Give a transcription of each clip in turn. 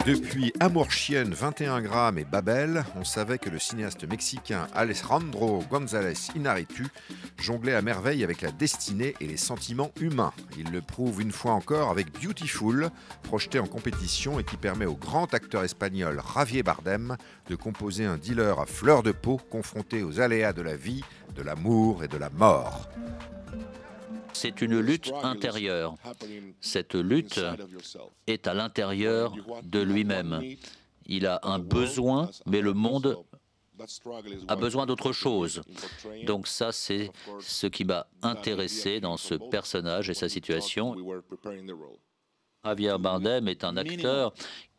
Depuis Amour chienne, 21 grammes et Babel, on savait que le cinéaste mexicain Alejandro González Iñárritu jonglait à merveille avec la destinée et les sentiments humains. Il le prouve une fois encore avec Beautiful, projeté en compétition et qui permet au grand acteur espagnol Javier Bardem de composer un dealer à fleur de peau confronté aux aléas de la vie, de l'amour et de la mort. C'est une lutte intérieure. Cette lutte est à l'intérieur de lui-même. Il a un besoin, mais le monde a besoin d'autre chose. Donc ça, c'est ce qui m'a intéressé dans ce personnage et sa situation. Javier Bardem est un acteur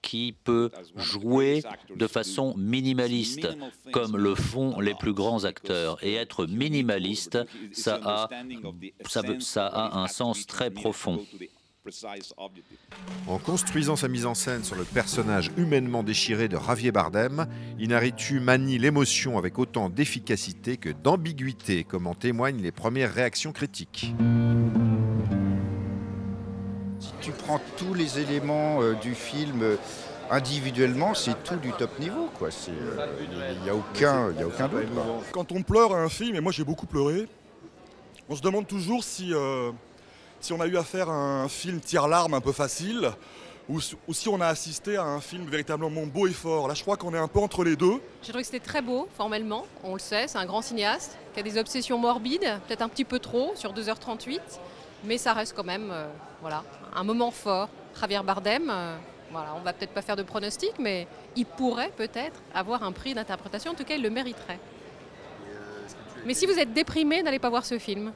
qui peut jouer de façon minimaliste, comme le font les plus grands acteurs. Et être minimaliste, ça a un sens très profond. En construisant sa mise en scène sur le personnage humainement déchiré de Javier Bardem, Iñárritu manie l'émotion avec autant d'efficacité que d'ambiguïté, comme en témoignent les premières réactions critiques. Si tu prends tous les éléments du film individuellement, c'est tout du top niveau, quoi. Il n'y a aucun doute, quoi. Quand on pleure à un film, et moi j'ai beaucoup pleuré, on se demande toujours si on a eu affaire à un film tire-larme un peu facile, ou si on a assisté à un film véritablement beau et fort. Là, je crois qu'on est un peu entre les deux. J'ai trouvé que c'était très beau, formellement, on le sait, c'est un grand cinéaste, qui a des obsessions morbides, peut-être un petit peu trop, sur 2h38, mais ça reste quand même voilà, un moment fort. Javier Bardem, voilà, on va peut-être pas faire de pronostic, mais il pourrait peut-être avoir un prix d'interprétation, en tout cas il le mériterait. Mais si vous êtes déprimé, n'allez pas voir ce film.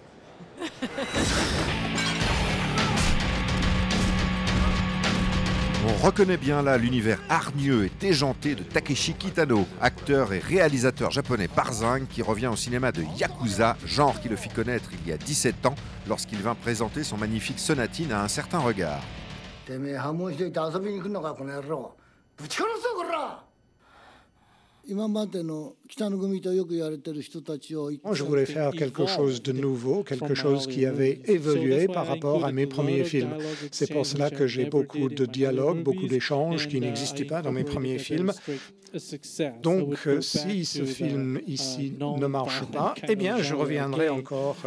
On reconnaît bien là l'univers hargneux et déjanté de Takeshi Kitano, acteur et réalisateur japonais barzingue qui revient au cinéma de Yakuza, genre qui le fit connaître il y a 17 ans lorsqu'il vint présenter son magnifique Sonatine à un certain regard. Je voulais faire quelque chose de nouveau, quelque chose qui avait évolué par rapport à mes premiers films. C'est pour cela que j'ai beaucoup de dialogues, beaucoup d'échanges qui n'existaient pas dans mes premiers films. Donc, si ce film ici ne marche pas, eh bien, je reviendrai encore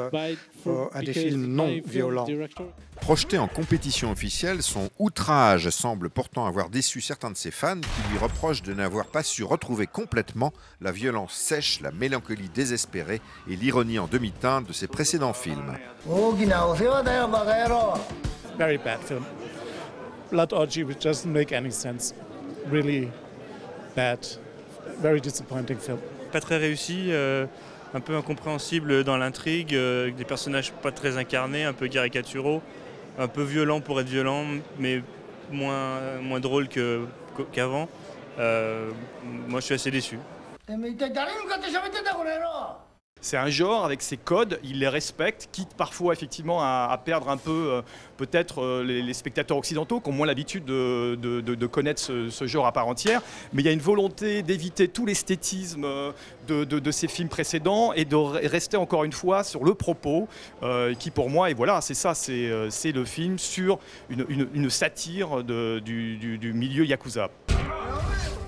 à des films non violents. Projeté en compétition officielle, son Outrage semble pourtant avoir déçu certains de ses fans qui lui reprochent de n'avoir pas su retrouver complètement la violence sèche, la mélancolie désespérée et l'ironie en demi-teinte de ses précédents films. Very bad film. Blood Orgy, which doesn't make any sense. Really bad. Very disappointing film. Pas très réussi, un peu incompréhensible dans l'intrigue, avec des personnages pas très incarnés, un peu caricaturaux, un peu violent pour être violent, mais moins drôle qu'avant. Moi, je suis assez déçu. C'est un genre avec ses codes, il les respecte, quitte parfois effectivement à perdre un peu peut-être les spectateurs occidentaux qui ont moins l'habitude de connaître ce genre à part entière. Mais il y a une volonté d'éviter tout l'esthétisme de ces films précédents et de rester encore une fois sur le propos qui pour moi, et voilà, c'est ça, c'est le film sur une satire du milieu yakuza.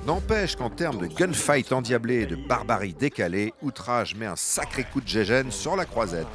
N'empêche qu'en termes de gunfight endiablé et de barbarie décalée, Outrage met un sacré coup de gégène sur la croisette.